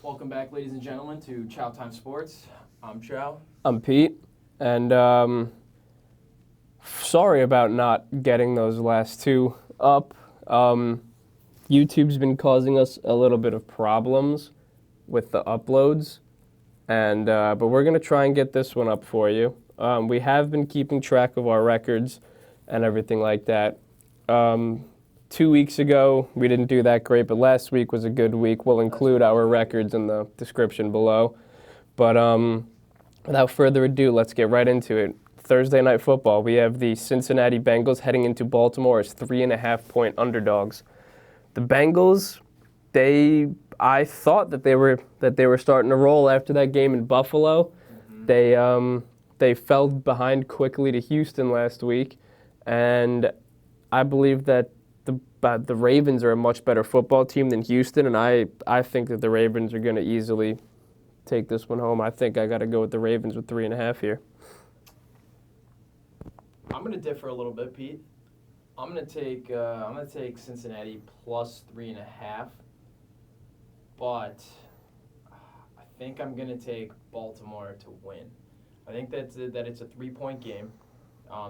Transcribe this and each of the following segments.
Welcome back, ladies and gentlemen, to Chow Time Sports. I'm Chow. I'm Pete, and sorry about not getting those last two up. YouTube's been causing us a little bit of problems with the uploads, and but we're gonna try and get this one up for you. We have been keeping track of our records and everything like that. 2 weeks ago, we didn't do that great, but last week was a good week. We'll include our records in the description below. But without further ado, let's get right into it. Thursday Night Football, we have the Cincinnati Bengals heading into Baltimore as 3.5-point underdogs. The Bengals, I thought that they were starting to roll after that game in Buffalo. Mm-hmm. They fell behind quickly to Houston last week, and I believe that the Ravens are a much better football team than Houston, and I think that the Ravens are going to easily take this one home. I think I got to go with the Ravens with 3.5 here. I'm going to differ a little bit, Pete. I'm going to take Cincinnati plus 3.5, but I think I'm going to take Baltimore to win. I think that it's a 3-point game.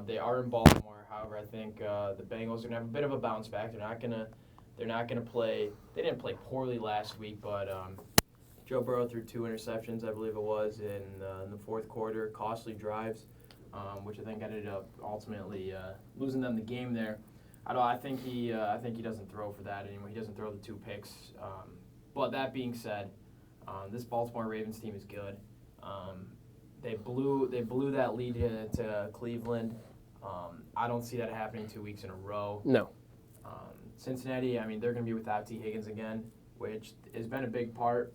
They are in Baltimore. However, I think the Bengals are gonna have a bit of a bounce back. They're not gonna play. They didn't play poorly last week, but Joe Burrow threw 2 interceptions, I believe it was, in the fourth quarter, costly drives, which I think ended up ultimately losing them the game there. I think he doesn't throw for that anymore. He doesn't throw the 2 picks. But that being said, this Baltimore Ravens team is good. They blew that lead to Cleveland. I don't see that happening 2 weeks in a row. No. Cincinnati, I mean, they're going to be without T. Higgins again, which has been a big part,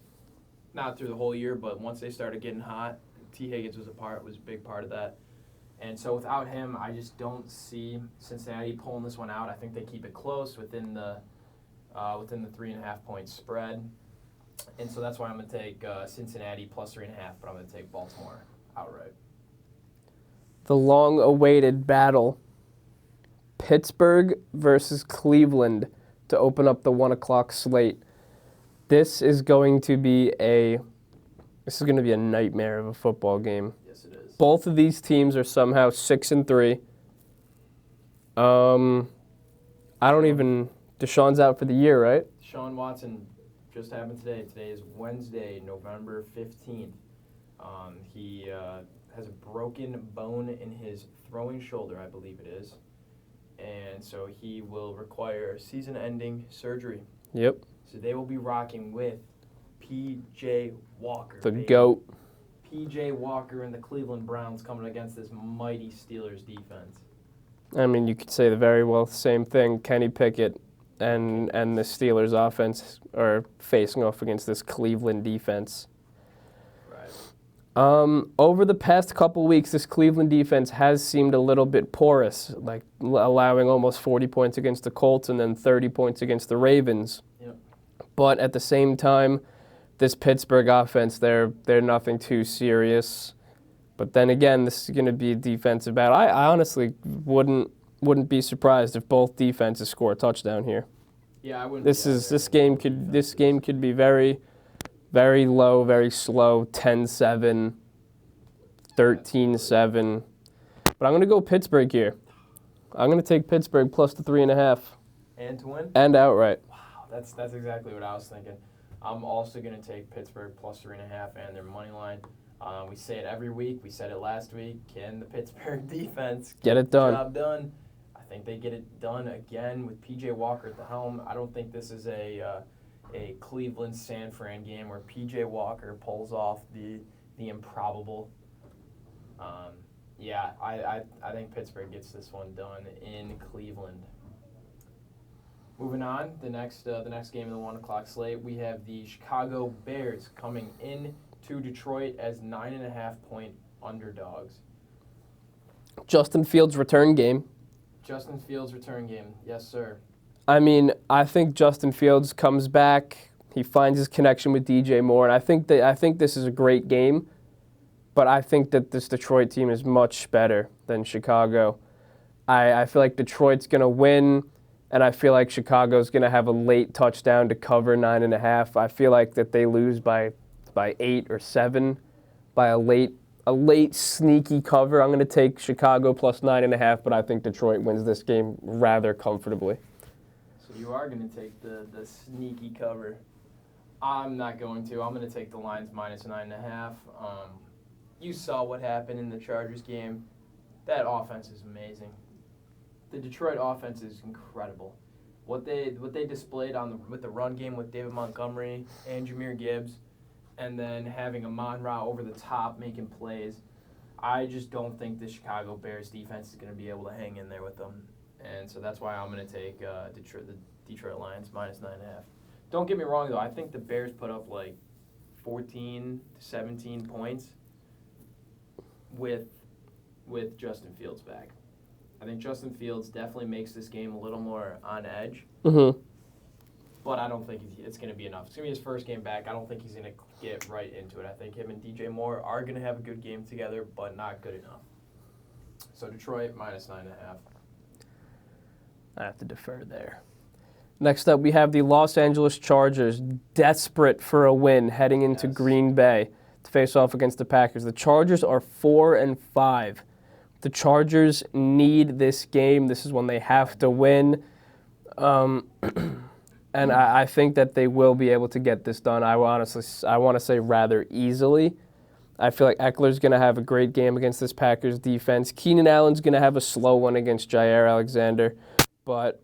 not through the whole year, but once they started getting hot, T. Higgins was a big part of that. And so without him, I just don't see Cincinnati pulling this one out. I think they keep it close within the 3.5-point spread. And so that's why I'm going to take Cincinnati plus 3.5, but I'm going to take Baltimore outright. The long-awaited battle, Pittsburgh versus Cleveland, to open up the 1 o'clock slate. This is going to be a nightmare of a football game. Yes, it is. Both of these teams are somehow 6-3. Deshaun's out for the year, right? Deshaun Watson just happened today. Today is Wednesday, November 15th. He has a broken bone in his throwing shoulder, I believe it is. And so he will require season-ending surgery. Yep. So they will be rocking with P.J. Walker. The GOAT. P.J. Walker and the Cleveland Browns coming against this mighty Steelers defense. I mean, you could say the very well same thing. Kenny Pickett and the Steelers offense are facing off against this Cleveland defense. Over the past couple weeks, this Cleveland defense has seemed a little bit porous, like allowing almost 40 points against the Colts and then 30 points against the Ravens. Yep. But at the same time, this Pittsburgh offense, they're nothing too serious. But then again, this is going to be a defensive battle. I honestly wouldn't be surprised if both defenses score a touchdown here. Yeah, I wouldn't. This game could be very, very low, very slow, 10-7, 13-7. But I'm going to go Pittsburgh here. I'm going to take Pittsburgh plus the 3.5. And to win? And outright. Wow, that's exactly what I was thinking. I'm also going to take Pittsburgh plus 3.5 and their money line. We say it every week. We said it last week. Can the Pittsburgh defense get it done? The job done? I think they get it done again with P.J. Walker at the helm. I don't think this is a Cleveland-San Fran game where P.J. Walker pulls off the improbable. I think Pittsburgh gets this one done in Cleveland. Moving on, the next game in the 1 o'clock slate, we have the Chicago Bears coming in to Detroit as 9.5-point underdogs. Justin Fields' return game. Justin Fields' return game, yes, sir. I mean, I think Justin Fields comes back. He finds his connection with DJ Moore, and I think this is a great game. But I think that this Detroit team is much better than Chicago. I feel like Detroit's going to win. and I feel like Chicago's going to have a late touchdown to cover 9.5. I feel like that they lose by 8 or 7, by a late sneaky cover. I'm going to take Chicago plus 9.5, but I think Detroit wins this game rather comfortably. So you are going to take the sneaky cover. I'm not going to. I'm going to take the Lions minus 9.5. You saw what happened in the Chargers game. That offense is amazing. The Detroit offense is incredible. What they displayed with the run game with David Montgomery and Jahmyr Gibbs, and then having Amon-Ra over the top making plays. I just don't think the Chicago Bears defense is going to be able to hang in there with them. And so that's why I'm going to take the Detroit Lions minus 9.5. Don't get me wrong, though. I think the Bears put up like 14 to 17 points with Justin Fields back. I think Justin Fields definitely makes this game a little more on edge. Mm-hmm. But I don't think it's going to be enough. It's going to be his first game back. I don't think he's going to get right into it. I think him and DJ Moore are going to have a good game together, but not good enough. So Detroit minus 9.5. I have to defer there. Next up, we have the Los Angeles Chargers, desperate for a win, heading into Green Bay to face off against the Packers. The Chargers are 4-5. The Chargers need this game. This is when they have to win. And I think that they will be able to get this done. I want to say rather easily. I feel like Eckler's going to have a great game against this Packers defense. Keenan Allen's going to have a slow one against Jair Alexander. But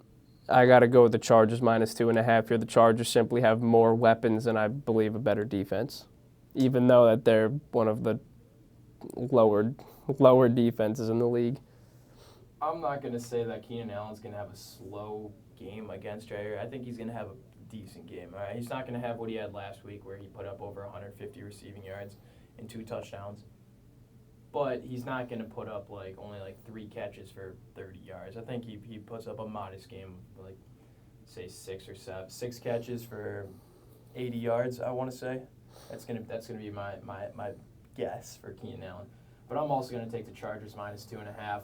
I got to go with the Chargers minus 2.5 here. The Chargers simply have more weapons and I believe a better defense, even though that they're one of the lower defenses in the league. I'm not going to say that Keenan Allen's going to have a slow game against Jair. I think he's going to have a decent game. All right? He's not going to have what he had last week where he put up over 150 receiving yards and 2 touchdowns. But he's not going to put up only 3 catches for 30 yards. I think he puts up a modest game, say 6 or 7, 6 catches for 80 yards. I want to say that's gonna be my guess for Keenan Allen. But I'm also going to take the Chargers minus 2.5.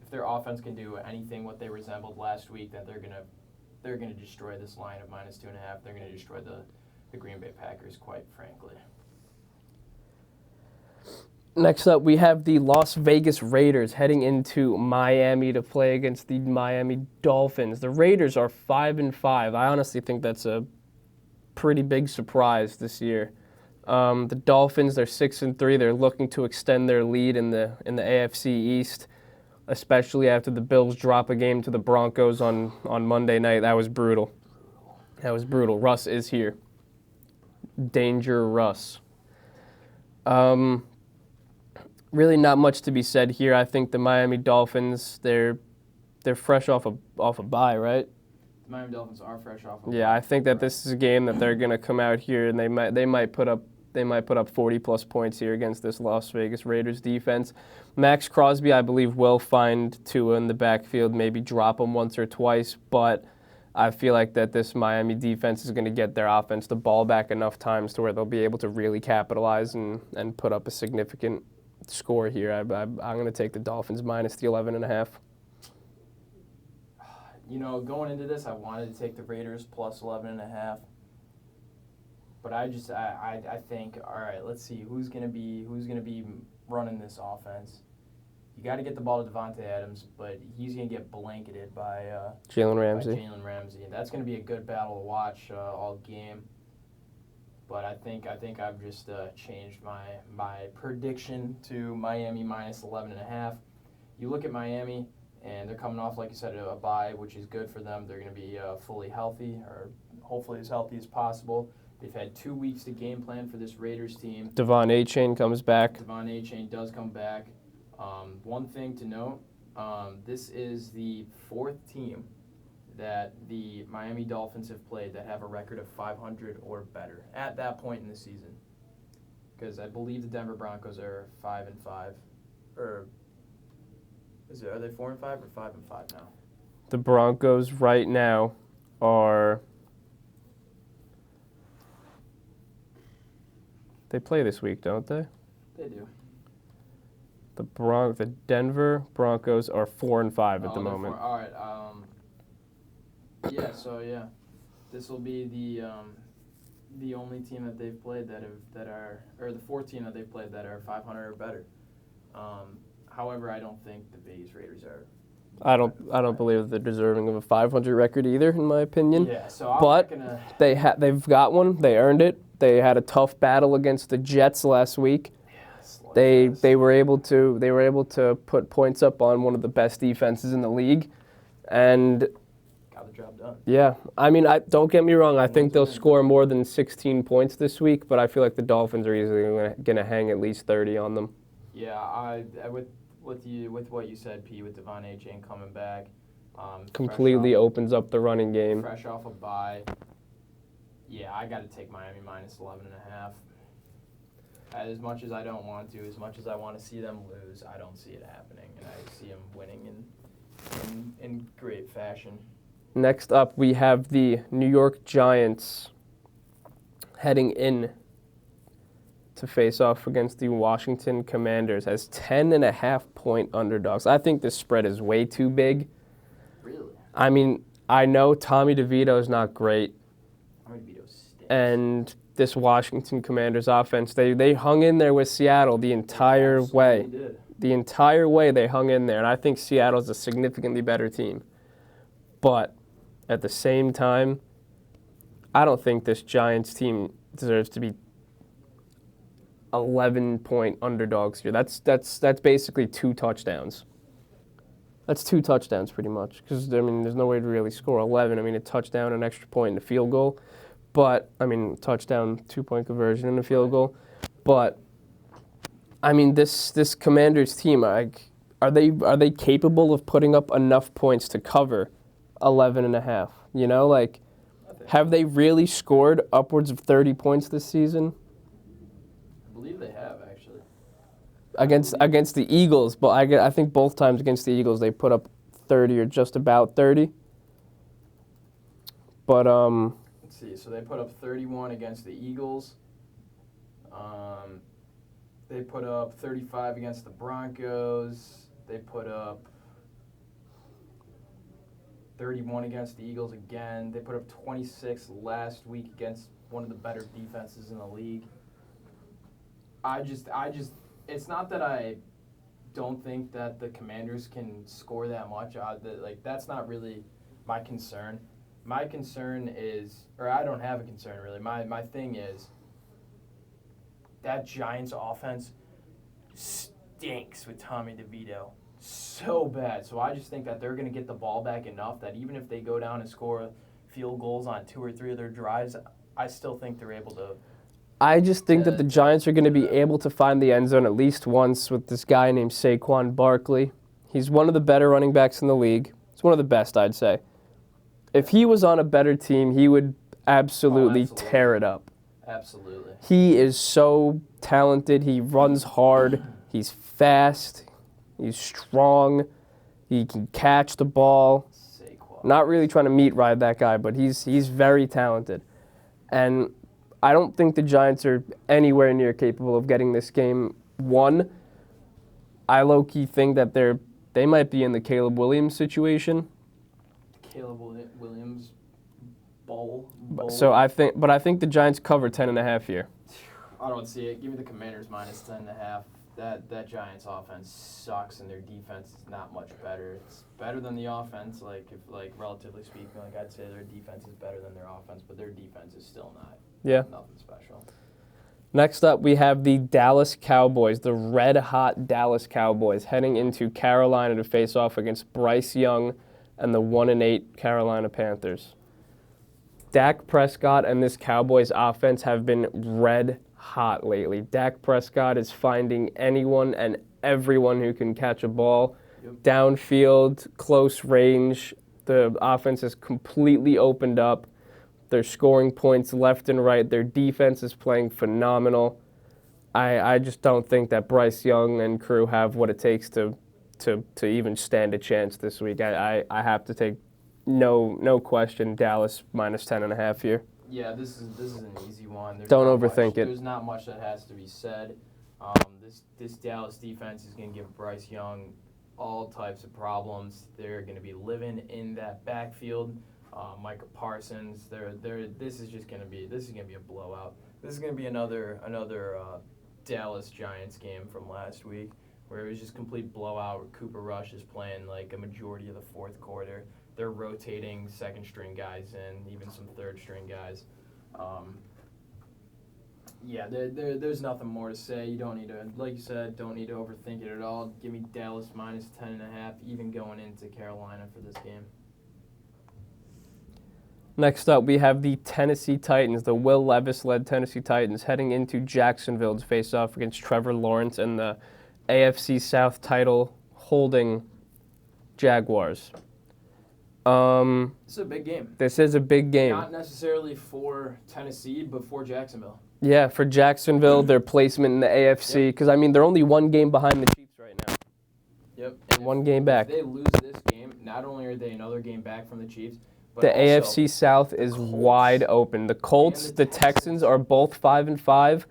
If their offense can do anything what they resembled last week, then they're gonna destroy this line of minus 2.5. They're going to destroy the Green Bay Packers, quite frankly. Next up, we have the Las Vegas Raiders heading into Miami to play against the Miami Dolphins. The Raiders are 5-5. I honestly think that's a pretty big surprise this year. The Dolphins, they're 6-3. They're looking to extend their lead in the AFC East, especially after the Bills drop a game to the Broncos on Monday night. That was brutal. Russ is here. Danger Russ. Really not much to be said here. I think the Miami Dolphins, they're fresh off a bye, right? The Miami Dolphins are fresh off a bye. Yeah, I think that this is a game that they're going to come out here and they might put up 40+ points here against this Las Vegas Raiders defense. Max Crosby, I believe, will find Tua in the backfield, maybe drop him once or twice, but I feel like that this Miami defense is going to get their offense the ball back enough times to where they'll be able to really capitalize and put up a significant score here. I'm going to take the Dolphins minus the 11.5. Going into this, I wanted to take the Raiders plus 11.5. But I think, all right, let's see who's gonna be running this offense. You got to get the ball to Devontae Adams, but he's gonna get blanketed by Jalen Ramsey. And that's gonna be a good battle to watch all game. But I think I've just changed my prediction to Miami minus 11.5. You look at Miami, and they're coming off, like you said, a bye, which is good for them. They're going to be fully healthy, or hopefully as healthy as possible. They've had 2 weeks to game plan for this Raiders team. Devon Achane comes back. Devon Achane does come back. One thing to note, this is the 4th team that the Miami Dolphins have played that have a record of 500 or better at that point in the season. Because I believe the Denver Broncos are 5-5, or are they 4-5 or 5-5 now? The Broncos right now are. They play this week, don't they? They do. The Denver Broncos are 4-5 at the moment. All right. Yeah, this will be the only team that they've played or the fourth team that they've played that are 500 or better. However, I don't think the Vegas Raiders are. I don't believe they're deserving of a 500 record either, in my opinion. Yeah, so I'm But not gonna. they've got one. They earned it. They had a tough battle against the Jets last week. They were able to put points up on one of the best defenses in the league, and got the job done. yeah, I mean, don't get me wrong. I think they'll Win. score more than 16 points this week, but I feel like the Dolphins are easily going to hang at least 30 on them. Yeah, I with what you said, P, with Devon Achane coming back, Completely opens up the running game. fresh off a bye. Yeah, I got to take Miami minus 11.5. As much as I don't want to, as much as I want to see them lose, I don't see it happening, and I see them winning in great fashion. Next up, we have the New York Giants heading in to face off against the Washington Commanders as 10.5-point underdogs. I think this spread is way too big. Really? I mean, I know Tommy DeVito is not great. Tommy DeVito stinks. And this Washington Commanders offense, they hung in there with Seattle the entire way. Did. The entire way they hung in there, and I think Seattle's a significantly better team. But at the same time, I don't think this Giants team deserves to be 11-point underdogs here. That's basically 2 touchdowns. That's 2 touchdowns pretty much, because I mean there's no way to really score 11. I mean a touchdown, an extra point, and a field goal, but I mean touchdown, 2-point conversion, and a field goal. But I mean this Commanders team, like, are they capable of putting up enough points to cover 11.5? You know, like, have they really scored upwards of 30 points this season? I believe they have, actually. Against the Eagles, but I think both times against the Eagles they put up 30 or just about 30. But Let's see. So they put up 31 against the Eagles. They put up 35 against the Broncos. They put up 31 against the Eagles again. They put up 26 last week against one of the better defenses in the league. It's not that I don't think that the Commanders can score that much. That's not really my concern. My concern is, or I don't have a concern really. My thing is that Giants offense stinks with Tommy DeVito. So bad. So I just think that they're going to get the ball back enough that even if they go down and score field goals on 2 or 3 of their drives, I still think they're able to. I just think that the Giants are going to be able to find the end zone at least once with this guy named Saquon Barkley. He's one of the better running backs in the league. He's one of the best, I'd say. If he was on a better team, he would absolutely tear it up. Absolutely. He is so talented. He runs hard. He's fast. He's strong. He can catch the ball. Saquon. Not really trying to meat ride that guy, but he's very talented. And I don't think the Giants are anywhere near capable of getting this game won. I low-key think that they might be in the Caleb Williams situation. Caleb Williams bowl. So I think the Giants cover 10.5 here. I don't see it. Give me the Commanders minus 10.5. That Giants offense sucks, and their defense is not much better. It's better than the offense, relatively speaking. Like, I'd say their defense is better than their offense, but their defense is still not. Yeah. Nothing special. Next up, we have the Dallas Cowboys, the red-hot Dallas Cowboys, heading into Carolina to face off against Bryce Young and the 1-8 Carolina Panthers. Dak Prescott and this Cowboys offense have been red hot lately. Dak Prescott is finding anyone and everyone who can catch a ball. Yep. Downfield, close range. The offense has completely opened up. They're scoring points left and right. Their defense is playing phenomenal. I just don't think that Bryce Young and crew have what it takes to even stand a chance this week. I have to take no question Dallas minus 10.5 here. Yeah, this is an easy one. Don't overthink it. There's not much that has to be said. This Dallas defense is going to give Bryce Young all types of problems. They're going to be living in that backfield. Micah Parsons. This is gonna be a blowout. This is gonna be another Dallas Giants game from last week where it was just complete blowout. Where Cooper Rush is playing like a majority of the fourth quarter. They're rotating second string guys in, even some third string guys. Yeah, there's nothing more to say. You don't need to, like you said, don't need to overthink it at all. Give me Dallas minus 10.5, even going into Carolina for this game. Next up, we have the Tennessee Titans, the Will Levis-led Tennessee Titans, heading into Jacksonville to face off against Trevor Lawrence and the AFC South title holding Jaguars. This is a big game. This is a big game. Not necessarily for Tennessee, but for Jacksonville. Yeah, for Jacksonville, their placement in the AFC, because, I mean, they're only one game behind the Chiefs right now. Yep. And one game back. If they lose this game, not only are they another game back from the Chiefs, but the also AFC South is wide open. The Colts, the Texans are both 5-5,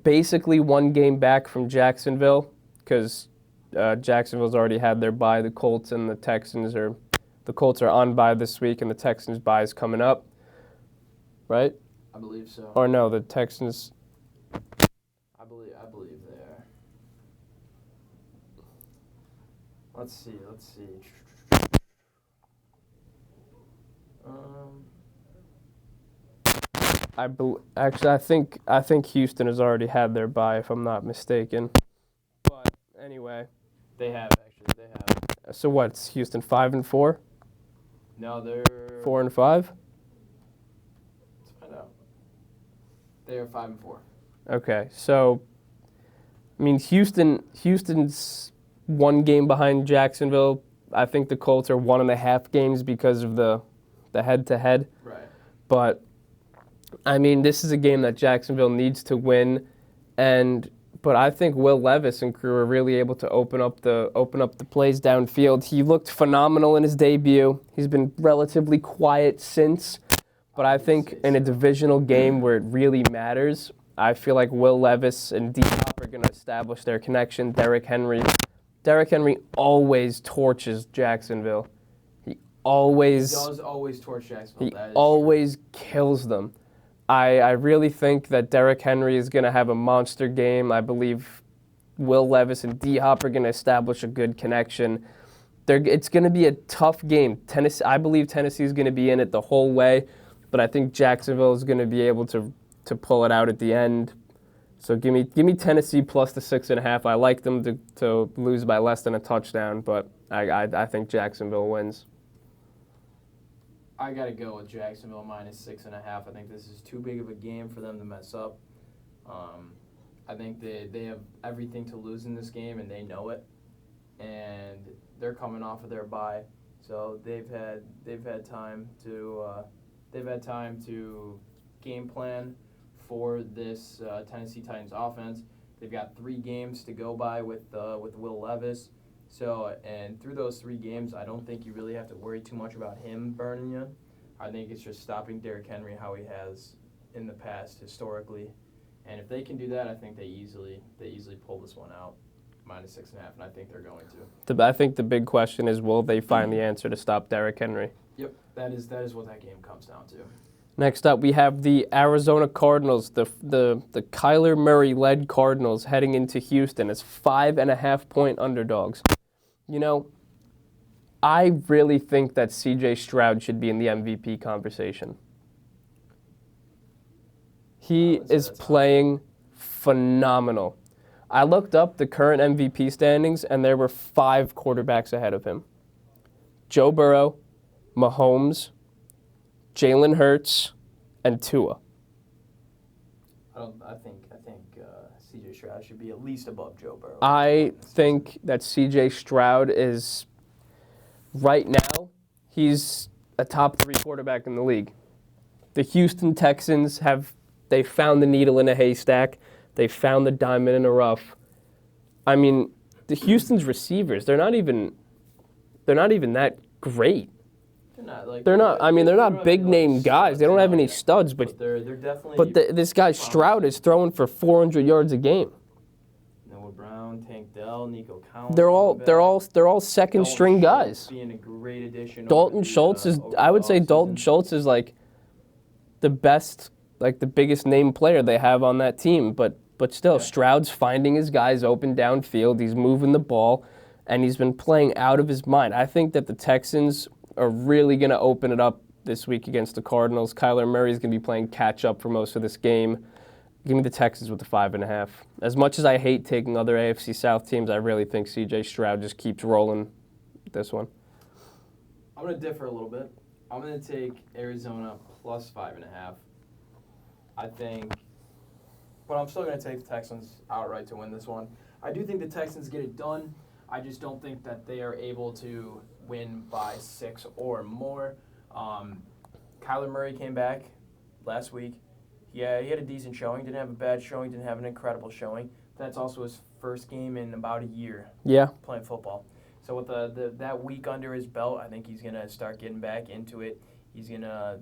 basically one game back from Jacksonville, because Jacksonville's already had their bye. The Colts and the Texans are, the Colts are on bye this week, and the Texans' bye is coming up, right? I believe so. Or no, the Texans. I believe they are. Let's see. I think Houston has already had their bye, if I'm not mistaken. But anyway. They have. So what's Houston 5-4? No, they're 4-5. Let's find out. They are 5-4. Okay, so I mean Houston's one game behind Jacksonville. I think the Colts are 1.5 games because of the head-to-head. Right. But I mean, this is a game that Jacksonville needs to win, but I think Will Levis and crew are really able to open up the plays downfield. He looked phenomenal in his debut. He's been relatively quiet since, but I think in a divisional game where it really matters, I feel like Will Levis and D-Hop are going to establish their connection. Derrick Henry always torches Jacksonville. He does always torch Jacksonville. He always kills them. I really think that Derrick Henry is going to have a monster game. I believe Will Levis and D-Hop are going to establish a good connection. It's going to be a tough game. I believe Tennessee is going to be in it the whole way, but I think Jacksonville is going to be able to pull it out at the end. So give me Tennessee plus the 6.5. I like them to lose by less than a touchdown, but I think Jacksonville wins. I got to go with Jacksonville minus 6.5. I think this is too big of a game for them to mess up. I think they have everything to lose in this game, and they know it. And they're coming off of their bye, so they've had time to game plan for this Tennessee Titans offense. They've got 3 games to go by with Will Levis. So, and through those 3 games, I don't think you really have to worry too much about him burning you. I think it's just stopping Derrick Henry how he has in the past historically. And if they can do that, I think they easily pull this one out, minus 6.5, and I think they're going to. I think the big question is, will they find the answer to stop Derrick Henry? Yep, that is what that game comes down to. Next up, we have the Arizona Cardinals, the Kyler Murray-led Cardinals heading into Houston as 5.5-point underdogs. You know, I really think that C.J. Stroud should be in the MVP conversation. He is playing phenomenal. I looked up the current MVP standings, and there were 5 quarterbacks ahead of him. Joe Burrow, Mahomes, Jalen Hurts, and Tua. I think C.J. Stroud should be at least above Joe Burrow. I think that C.J. Stroud is, right now, he's a top 3 quarterback in the league. The Houston Texans they found the needle in a haystack. They found the diamond in a rough. I mean, the Houston's receivers, they're not even that great. They're not big name guys. They don't have any studs, but they're definitely. But this guy Stroud is throwing for 400 yards a game. Noah Brown, Tank Dell. Bell, Nico Collins. They're all second Dalton string Schultz guys. being a great addition. Dalton Schultz is, over I the would say Dalton offseason. Schultz is like the best, like the biggest name player they have on that team. But still, Yeah. Stroud's finding his guys open downfield. He's moving the ball, and he's been playing out of his mind. I think that the Texans are really going to open it up this week against the Cardinals. Kyler Murray's going to be playing catch up for most of this game. Give me the Texans with the 5.5. As much as I hate taking other AFC South teams, I really think C.J. Stroud just keeps rolling this one. I'm going to differ a little bit. I'm going to take Arizona plus 5.5. I think, but I'm still going to take the Texans outright to win this one. I do think the Texans get it done. I just don't think that they are able to win by 6 or more. Kyler Murray came back last week. Yeah, he had a decent showing. Didn't have a bad showing. Didn't have an incredible showing. That's also his first game in about a year. Yeah. Playing football. So with that week under his belt, I think he's gonna start getting back into it. He's gonna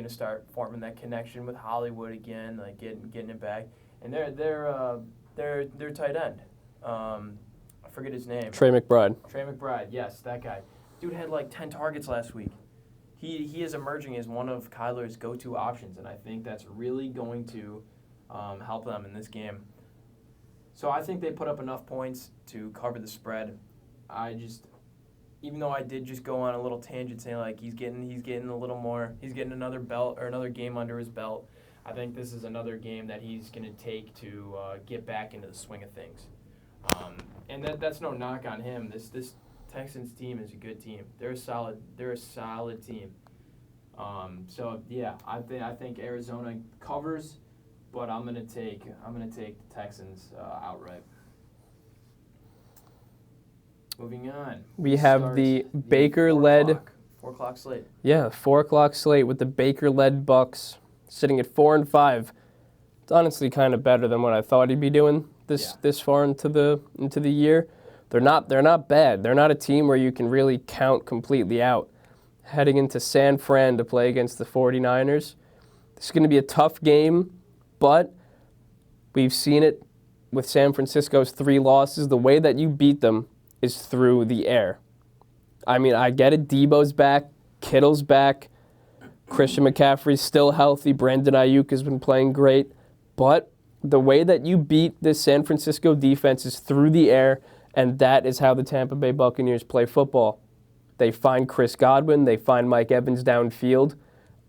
start forming that connection with Hollywood again, like getting it back. And their tight end. I forget his name. Trey McBride. Trey McBride. Yes, that guy. Dude had like 10 targets last week. He is emerging as one of Kyler's go-to options, and I think that's really going to help them in this game. So I think they put up enough points to cover the spread. Even though I did just go on a little tangent saying like he's getting a little more, he's getting another belt or another game under his belt. I think this is another game that he's going to take to get back into the swing of things. And that's no knock on him. This Texans team is a good team. They're a solid team. So yeah, I think Arizona covers, but I'm gonna take the Texans outright. Moving on. We have the Baker-led 4 o'clock slate. Yeah, 4 o'clock slate with the Baker-led Bucks sitting at 4-5. It's honestly kind of better than what I thought he'd be doing this far into the year. They're not bad. They're not a team where you can really count completely out. Heading into San Fran to play against the 49ers. This is going to be a tough game, but we've seen it with San Francisco's 3 losses. The way that you beat them is through the air. I mean, I get it. Debo's back. Kittle's back. Christian McCaffrey's still healthy. Brandon Ayuk has been playing great. But the way that you beat this San Francisco defense is through the air, and that is how the Tampa Bay Buccaneers play football. They find Chris Godwin. They find Mike Evans downfield.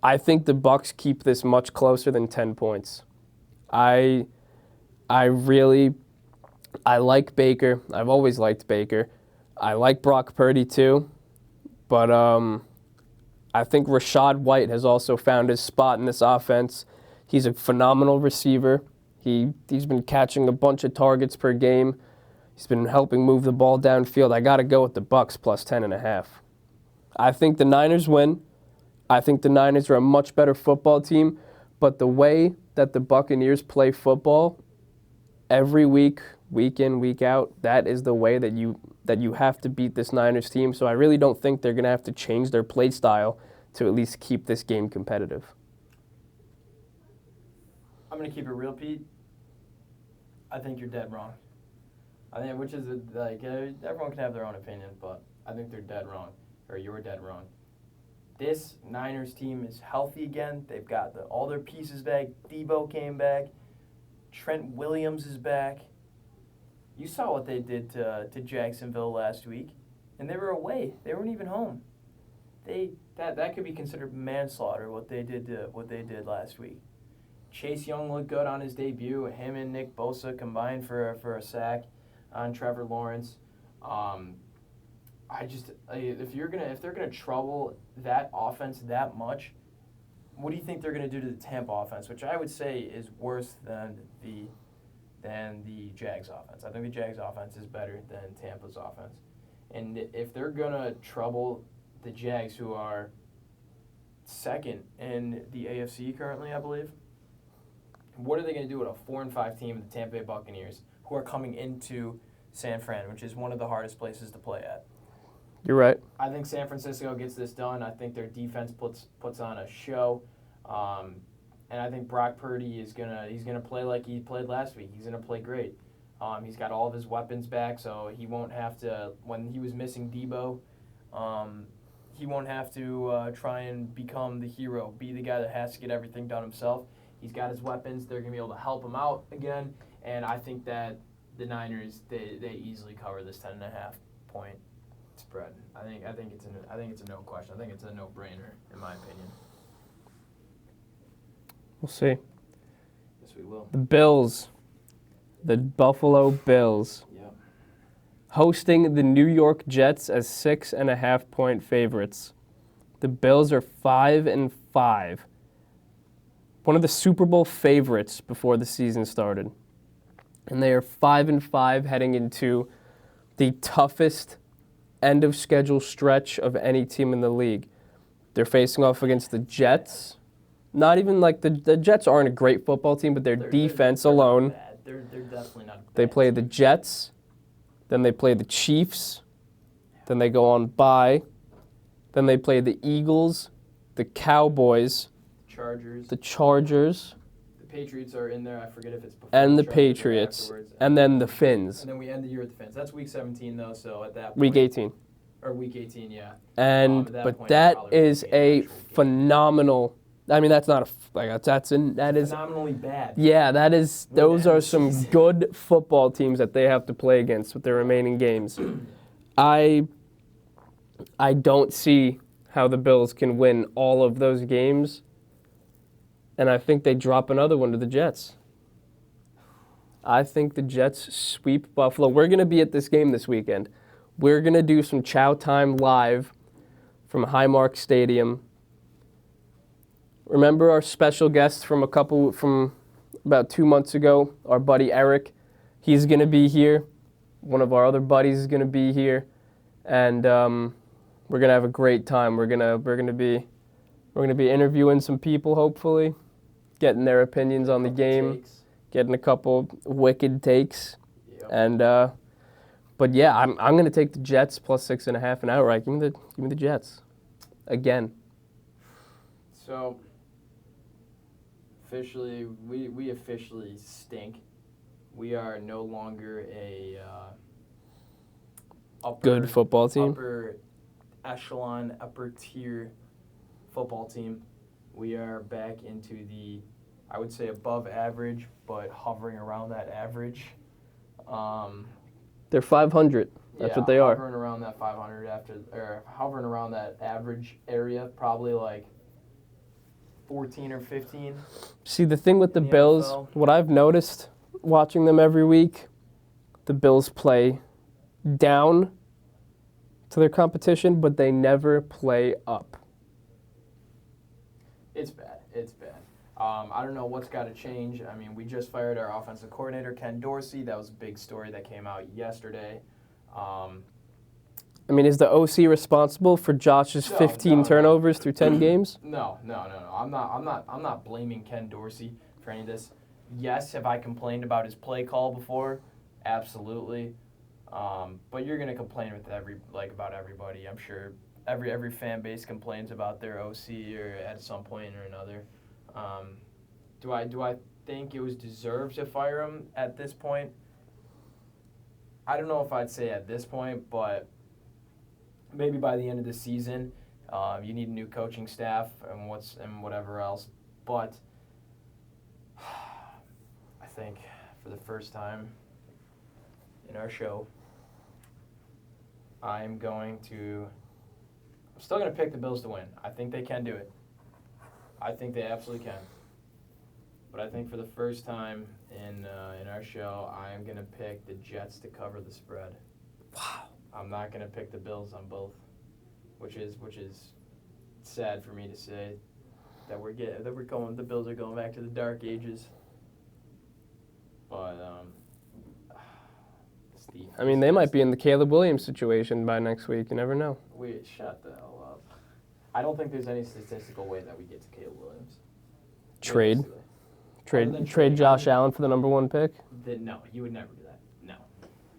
I think the Bucs keep this much closer than 10 points. I like Baker. I've always liked Baker. I like Brock Purdy too. But I think Rachaad White has also found his spot in this offense. He's a phenomenal receiver. He's been catching a bunch of targets per game. He's been helping move the ball downfield. I got to go with the Bucs plus 10.5. I think the Niners win. I think the Niners are a much better football team. But the way that the Buccaneers play football every week, week in, week out, that is the way that you have to beat this Niners team. So I really don't think they're going to have to change their play style to at least keep this game competitive. I'm going to keep it real, Pete. I think you're dead wrong. I think, which is like everyone can have their own opinion, but I think they're dead wrong, or you're dead wrong. This Niners team is healthy again. They've got all their pieces back. Debo came back. Trent Williams is back. You saw what they did to Jacksonville last week, and they were away. They weren't even home. That could be considered manslaughter what they did last week. Chase Young looked good on his debut. Him and Nick Bosa combined for a sack on Trevor Lawrence. If they're gonna trouble that offense that much, what do you think they're gonna do to the Tampa offense, which I would say is worse than the Jags offense? I think the Jags offense is better than Tampa's offense, and if they're gonna trouble the Jags, who are second in the AFC currently, I believe. What are they going to do with a 4-5 team of the Tampa Bay Buccaneers, who are coming into San Fran, which is one of the hardest places to play at? You're right. I think San Francisco gets this done. I think their defense puts on a show, and I think Brock Purdy he's gonna play like he played last week. He's gonna play great. He's got all of his weapons back, so he won't have to, when he was missing Debo, he won't have to try and become the hero, be the guy that has to get everything done himself. He's got his weapons. They're going to be able to help him out again, and I think that the Niners, they easily cover this 10.5-point spread. I think it's a no question. I think it's a no-brainer, in my opinion. We'll see. Yes, we will. The Bills. The Buffalo Bills. Yep. Hosting the New York Jets as 6.5-point favorites. The Bills are 5-5. One of the Super Bowl favorites before the season started. And they are 5-5 heading into the toughest end of schedule stretch of any team in the league. They're facing off against the Jets. Not even like the Jets aren't a great football team, but their defense alone. Not bad. They're definitely not bad. They play the Jets, then they play the Chiefs, then they go on bye, then they play the Eagles, the Cowboys, Chargers. the Chargers, The Patriots are in there. I forget if it's before and the Chargers or Patriots, afterwards. and then the Finns. And then we end the year with the Finns. That's week 17 though, so at that point, Week 18. or week 18, yeah. And At that but point, that it probably is won't be an a actual game. phenomenal. I mean, that's not a like that is Phenomenally bad. yeah, that is those end are the some season. good football teams that they have to play against with their remaining games. I don't see how the Bills can win all of those games, and I think they drop another one to the Jets. I think the Jets sweep Buffalo. We're going to be at this game this weekend. We're going to do some Chow Time live from Highmark Stadium. Remember our special guest from about 2 months ago, our buddy Eric? He's going to be here. One of our other buddies is going to be here, and we're going to have a great time. We're going to be interviewing some people, hopefully, getting their opinions on the game, Takes. getting a couple wicked takes, Yep. and but yeah, I'm going to take the Jets plus 6.5 and outright. Give me the Jets again. So officially, we officially stink. We are no longer a Good football team. upper echelon, upper tier football team. We are back into the, I would say, above average, but hovering around that average. They're 500. That's what they are. Hovering around that 500 or hovering around that average area, probably like 14 or 15. See, the thing with the In the Bills, NFL. what I've noticed watching them every week, the Bills play down to their competition, but they never play up. It's bad. It's bad. I don't know what's got to change. I mean, we just fired our offensive coordinator, Ken Dorsey. That was a big story that came out yesterday. I mean, is the OC responsible for Josh's No, 15 no. turnovers through 10 games? No. I'm not blaming Ken Dorsey for any of this. Yes, have I complained about his play call before? Absolutely. But you're gonna complain with about everybody. I'm sure every fan base complains about their OC or at some point or another. Do I think it was deserved to fire him at this point? I don't know if I'd say at this point, but maybe by the end of the season, you need a new coaching staff and whatever else. But I think for the first time in our show, I'm still going to pick the Bills to win. I think they can do it. I think they absolutely can. But I think for the first time in our show, I am going to pick the Jets to cover the spread. Wow. I'm not going to pick the Bills on both, which is sad for me to say that the Bills are going back to the dark ages. But I mean, they might be in the Caleb Williams situation by next week. You never know. Wait, shut the hell up. I don't think there's any statistical way that we get to Caleb Williams. Trade. Other than Trade trading Josh him. Allen for the number 1 pick. No, you would never do that. No.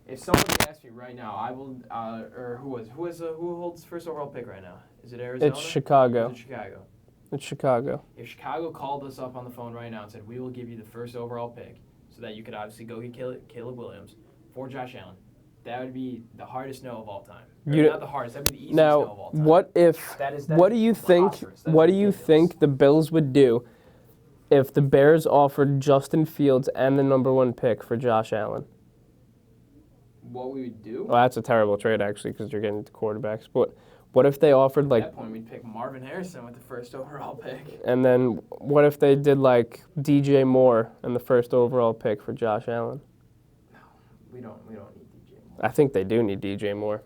If someone asked me right now, I will. Or who holds first overall pick right now? Is it Arizona? It's Chicago. Or is it Chicago? It's Chicago. If Chicago called us up on the phone right now and said, we will give you the first overall pick, so that you could obviously go get Caleb Williams for Josh Allen. That would be the hardest no of all time. Or not the hardest. That'd be the easiest no of all time. What if? What do you think? What do you think the Bills would do if the Bears offered Justin Fields and the #1 pick for Josh Allen? What we would do? Well, that's a terrible trade actually, because you're getting quarterbacks. But what if they offered like? At that point, we'd pick Marvin Harrison with the first overall pick. And then what if they did like DJ Moore and the first overall pick for Josh Allen? No, we don't need DJ Moore. I think they do need DJ Moore.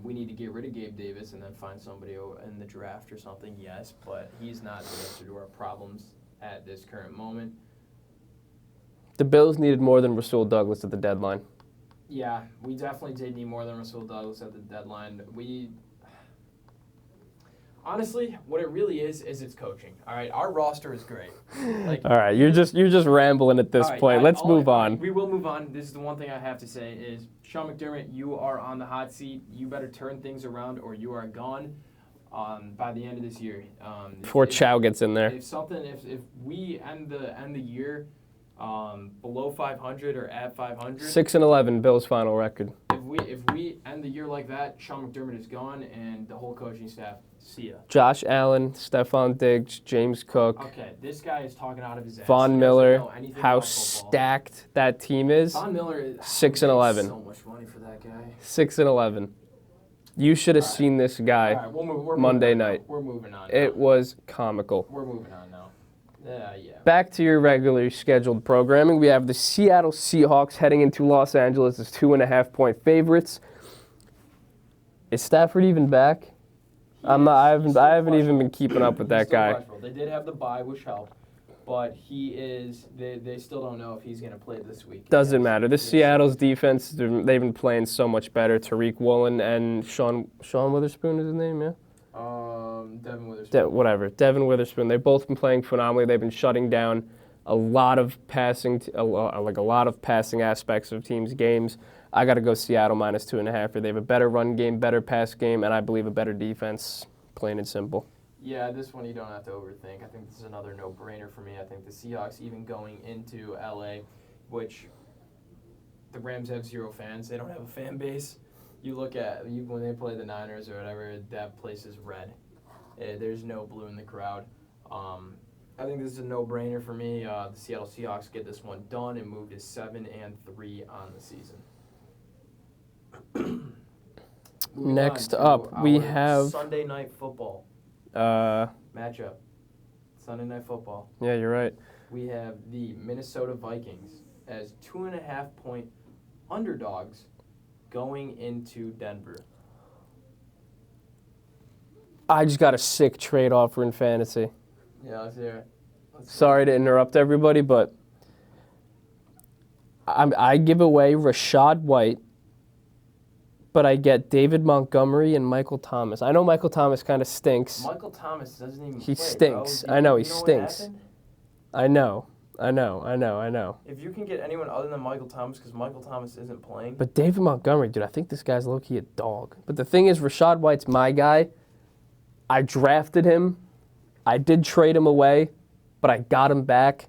We need to get rid of Gabe Davis and then find somebody in the draft or something, yes, but he's not the answer to our problems at this current moment. The Bills needed more than Rasul Douglas at the deadline. Yeah, we definitely did need more than Rasul Douglas at the deadline. Honestly, what it really is it's coaching. All right, our roster is great. Like, all right, you're just rambling at this point. Let's move on. We will move on. This is the one thing I have to say is Sean McDermott, you are on the hot seat. You better turn things around, or you are gone by the end of this year. Before Chow gets in there. If we end the year below 500 or at 500, 6-11 Bills final record. If we end the year like that, Sean McDermott is gone, and the whole coaching staff, see ya. Josh Allen, Stephon Diggs, James Cook. Okay, this guy is talking out of his ass. Von Miller, how stacked that team is. Von Miller is 6-11. So much money for that guy. 6-11. You should have seen this guy Monday night. We're moving on. It was comical. We're moving on now. Yeah. Back to your regularly scheduled programming. We have the Seattle Seahawks heading into Los Angeles as 2.5-point favorites. Is Stafford even back? I haven't even been keeping up with that guy. Questionable. They did have the bye, which helped, but he is. They still don't know if he's going to play this week. Doesn't matter. This Seattle's defense, they've been playing so much better. Tariq Woolen and Sean Witherspoon is his name, yeah. Devin Witherspoon. Devin Witherspoon. They've both been playing phenomenally. They've been shutting down a lot of passing aspects of teams' games. I got to go Seattle -2.5. They have a better run game, better pass game, and I believe a better defense, plain and simple. Yeah, this one you don't have to overthink. I think this is another no-brainer for me. I think the Seahawks, even going into LA, which the Rams have 0 fans. They don't have a fan base. You look at when they play the Niners or whatever, that place is red. There's no blue in the crowd. I think this is a no-brainer for me. The Seattle Seahawks get this one done and move to 7-3 on the season. Next up, we have Sunday Night Football matchup. Sunday Night Football. Yeah, you're right. We have the Minnesota Vikings as 2.5-point underdogs going into Denver. I just got a sick trade offer in fantasy. Yeah, let's hear it. Sorry to interrupt everybody, but I give away Rashad White, but I get David Montgomery and Michael Thomas. I know Michael Thomas kind of stinks. Michael Thomas doesn't even He play, stinks. bro. I know, You he know what stinks. happened? I know. If you can get anyone other than Michael Thomas, because Michael Thomas isn't playing. But David Montgomery, dude, I think this guy's low-key a dog. But the thing is, Rashad White's my guy. I drafted him. I did trade him away, but I got him back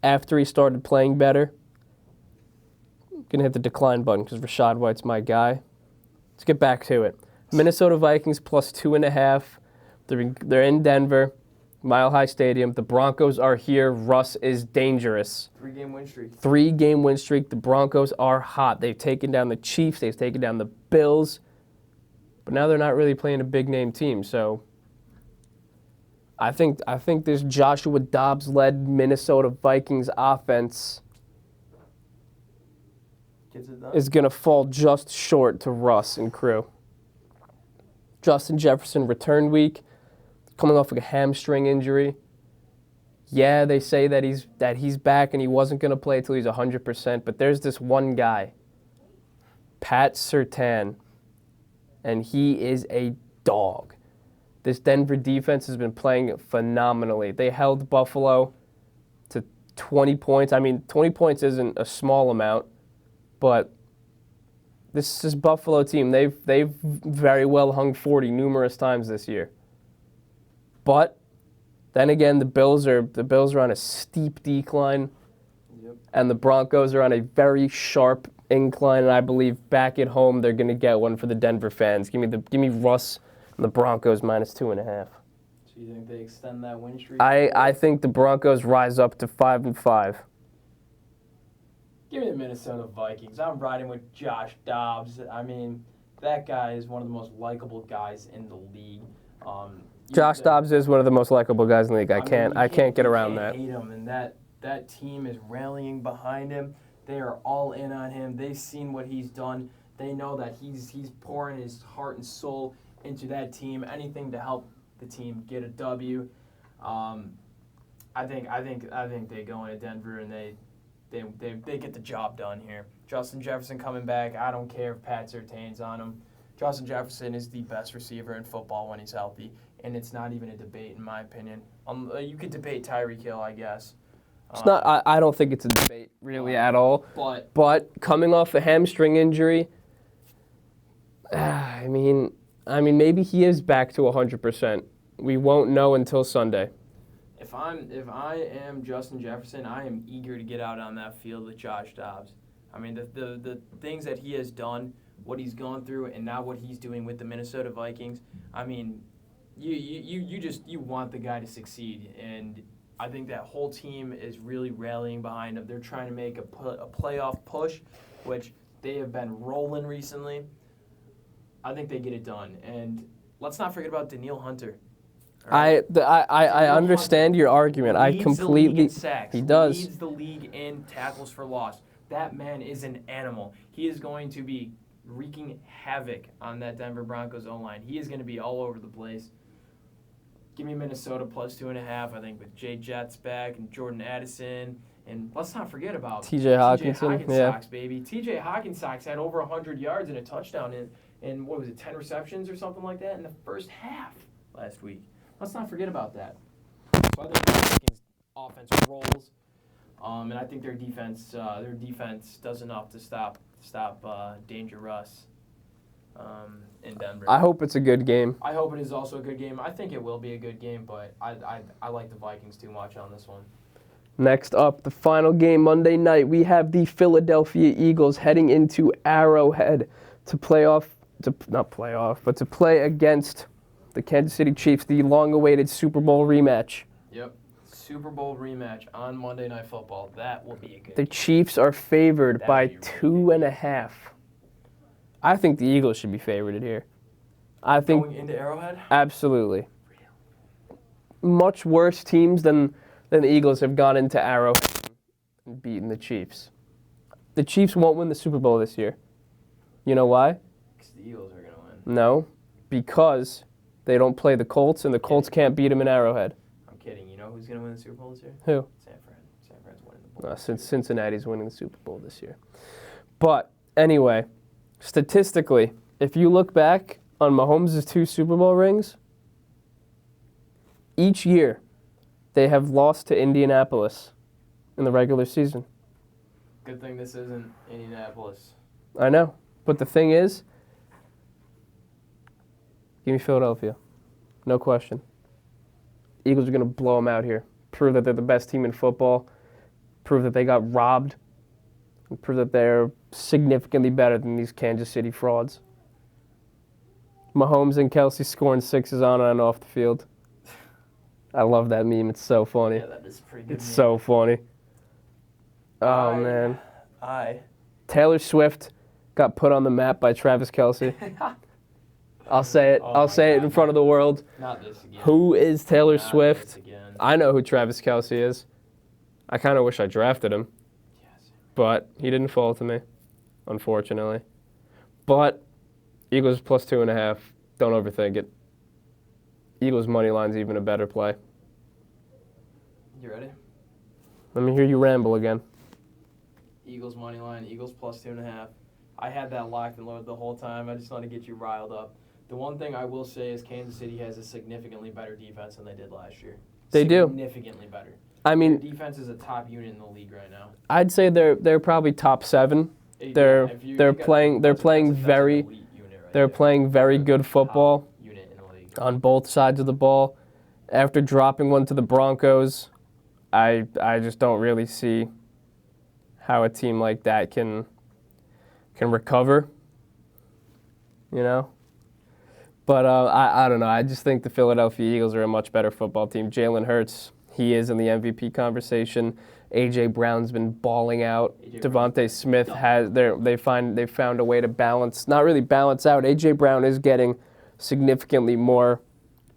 after he started playing better. I'm going to hit the decline button because Rashad White's my guy. Let's get back to it. Minnesota Vikings +2.5. They're in Denver, Mile High Stadium. The Broncos are here. Russ is dangerous. 3-game win streak. 3-game win streak. The Broncos are hot. They've taken down the Chiefs. They've taken down the Bills. But now they're not really playing a big-name team. So I think this Joshua Dobbs-led Minnesota Vikings offense is going to fall just short to Russ and crew. Justin Jefferson return week, coming off of a hamstring injury. Yeah, they say that he's back and he wasn't going to play until he's 100%, but there's this one guy, Pat Surtain, and he is a dog. This Denver defense has been playing phenomenally. They held Buffalo to 20 points. I mean, 20 points isn't a small amount, but this is Buffalo team. They've very well hung 40 numerous times this year. But then again, the Bills are on a steep decline. and the Broncos are on a very sharp incline, and I believe back at home they're going to get one for the Denver fans. Give me Russ and the Broncos -2.5. So you think they extend that win streak? I think the Broncos rise up to 5-5. Give me the Minnesota Vikings. I'm riding with Josh Dobbs. I mean, that guy is one of the most likable guys in the league. Josh Dobbs is one of the most likable guys in the league. I can't get around you that. can't hate him, and that team is rallying behind him. They are all in on him. They've seen what he's done. They know that he's pouring his heart and soul into that team. Anything to help the team get a W. I think they go into Denver and they get the job done here. Justin Jefferson coming back. I don't care if Pat Surtain's on him. Justin Jefferson is the best receiver in football when he's healthy, and it's not even a debate in my opinion. You could debate Tyreek Hill, I guess. It's not. I don't think it's a debate really at all. But coming off a hamstring injury, I mean maybe he is back to 100%. We won't know until Sunday. If I am Justin Jefferson, I am eager to get out on that field with Josh Dobbs. I mean the things that he has done, what he's gone through, and now what he's doing with the Minnesota Vikings. I mean, you want the guy to succeed, and I think that whole team is really rallying behind him. They're trying to make a playoff push, which they have been rolling recently. I think they get it done, and let's not forget about Danielle Hunter. Right? I understand your argument. I completely. The league in sacks, he does. Leads the league in tackles for loss. That man is an animal. He is going to be wreaking havoc on that Denver Broncos O-line. He is going to be all over the place. Give me Minnesota +2.5. I think with Jay Jetts back and Jordan Addison. And let's not forget about T.J. Hawkinson. Yeah. Baby. T.J. Hawkinson had over 100 yards and a touchdown in what was it, 10 receptions or something like that in the first half last week. Let's not forget about that. So I think the Vikings offense rolls, and I think their defense does enough to stop Danger Russ in Denver. I hope it's a good game. I hope it is also a good game. I think it will be a good game, but I like the Vikings too much on this one. Next up, the final game Monday night, we have the Philadelphia Eagles heading into Arrowhead to play against the Kansas City Chiefs, the long-awaited Super Bowl rematch. Yep, Super Bowl rematch on Monday Night Football. That will be a good The game. Chiefs are favored by 2.5. I think the Eagles should be favored here. I think Going into Arrowhead? Absolutely. Much worse teams than the Eagles have gone into Arrowhead and beaten the Chiefs. The Chiefs won't win the Super Bowl this year. You know why? Because the Eagles are going to win. No, because they don't play the Colts, and the Colts can't beat them in Arrowhead. I'm kidding. You know who's going to win the Super Bowl this year? Who? San Fran. San Fran's winning the Bowl. Since Cincinnati's winning the Super Bowl this year. But anyway, statistically, if you look back on Mahomes' 2 Super Bowl rings, each year they have lost to Indianapolis in the regular season. Good thing this isn't Indianapolis. I know. But the thing is, give me Philadelphia. No question. Eagles are going to blow them out here. Prove that they're the best team in football. Prove that they got robbed. And prove that they're significantly better than these Kansas City frauds. Mahomes and Kelsey scoring 6s on and off the field. I love that meme. It's so funny. Yeah, that is pretty good. It's so funny. Oh, man. Taylor Swift got put on the map by Travis Kelce. I'll say it. I'll say it in front of the world. Not this again. Who is Taylor Not Swift? This again. I know who Travis Kelce is. I kind of wish I drafted him, Yes. but he didn't fall to me, unfortunately. But Eagles +2.5. Don't overthink it. Eagles money line's even a better play. You ready? Let me hear you ramble again. Eagles money line. Eagles +2.5. I had that locked and loaded the whole time. I just want to get you riled up. The one thing I will say is Kansas City has a significantly better defense than they did last year. They do. Significantly better. I mean, Their defense is a top unit in the league right now. I'd say they're probably top 7. They're playing very good football Unit in the league. on both sides of the ball. After dropping one to the Broncos, I just don't really see how a team like that can recover, you know. But I don't know. I just think the Philadelphia Eagles are a much better football team. Jalen Hurts, he is in the MVP conversation. A.J. Brown's been balling out. Devontae Smith they found a way to not really balance out. A.J. Brown is getting significantly more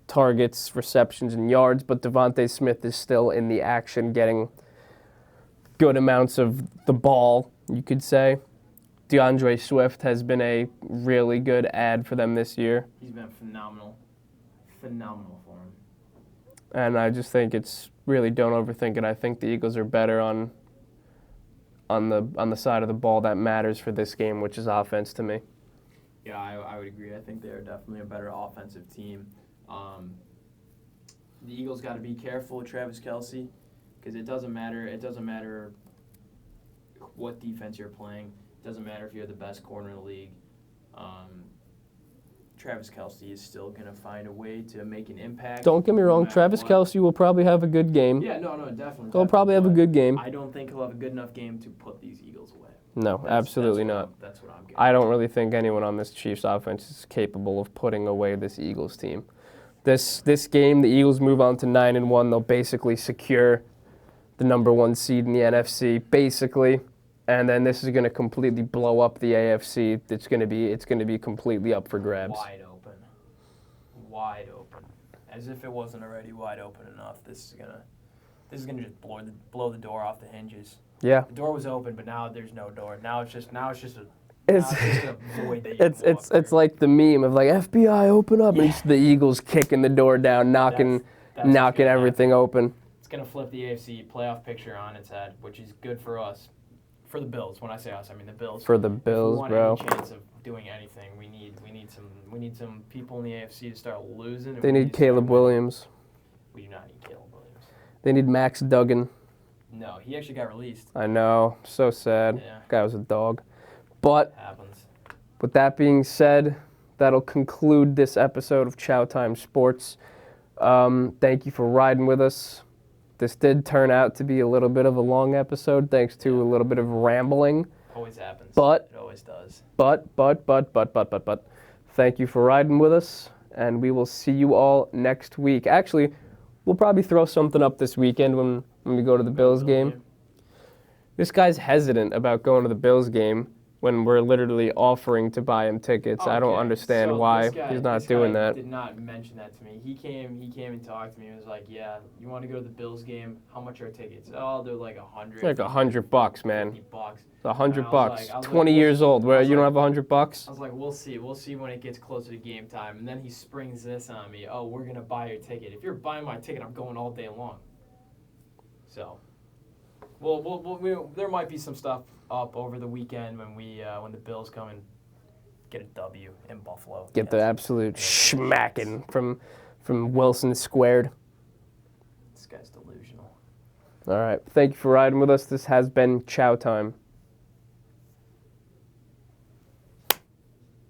targets, receptions, and yards, but Devontae Smith is still in the action, getting good amounts of the ball, you could say. DeAndre Swift has been a really good add for them this year. He's been phenomenal. Phenomenal for him. And I just think it's really, don't overthink it. I think the Eagles are better on the side of the ball that matters for this game, which is offense to me. Yeah, I would agree. I think they're definitely a better offensive team. The Eagles got to be careful with Travis Kelce because it doesn't matter what defense you're playing. It doesn't matter if you're the best corner in the league. Travis Kelce is still going to find a way to make an impact. Don't get me wrong, Travis Kelce will probably have a good game. Yeah, no, definitely. He'll probably have a good game. I don't think he'll have a good enough game to put these Eagles away. No, absolutely not. That's what I'm getting. I don't really think anyone on this Chiefs offense is capable of putting away this Eagles team. This game, the Eagles move on to 9-1. They'll basically secure the number 1 seed in the NFC, basically. And then this is going to completely blow up the AFC. It's going to be completely up for grabs. Wide open, as if it wasn't already wide open enough. This is gonna just blow the door off the hinges. Yeah. The door was open, but now there's no door. Now it's just a void that you it's like the meme of like FBI open up, and it's the Eagles kicking the door down, knocking everything open. It's gonna flip the AFC playoff picture on its head, which is good for us. For the Bills. When I say us, I mean the Bills. For the Bills, if we bro. want any chance of doing anything, we need some people in the AFC to start losing. They need Caleb Williams. We do not need Caleb Williams. They need Max Duggan. No, he actually got released. I know, so sad. Yeah. Guy was a dog. But happens. With that being said, that'll conclude this episode of Chow Time Sports. Thank you for riding with us. This did turn out to be a little bit of a long episode, thanks to a little bit of rambling. Always happens. But it always does. But, thank you for riding with us, and we will see you all next week. Actually, we'll probably throw something up this weekend when we go to the Bills game. This guy's hesitant about going to the Bills game when we're literally offering to buy him tickets. Okay. I don't understand why he's not doing that. Did not mention that to me. He came and talked to me. He was like, "Yeah, you want to go to the Bills game? How much are tickets?" Oh, they're like $100. Like $100, man. $50. It's $100. 20 years old. Where you don't have $100? I was like, "We'll see. We'll see when it gets closer to game time." And then he springs this on me. "Oh, we're gonna buy your ticket. If you're buying my ticket, I'm going all day long." So, there might be some stuff up over the weekend when the Bills come and get a W in Buffalo. Get the absolute schmacking from Wilson Squared. This guy's delusional. All right. Thank you for riding with us. This has been Chow Time.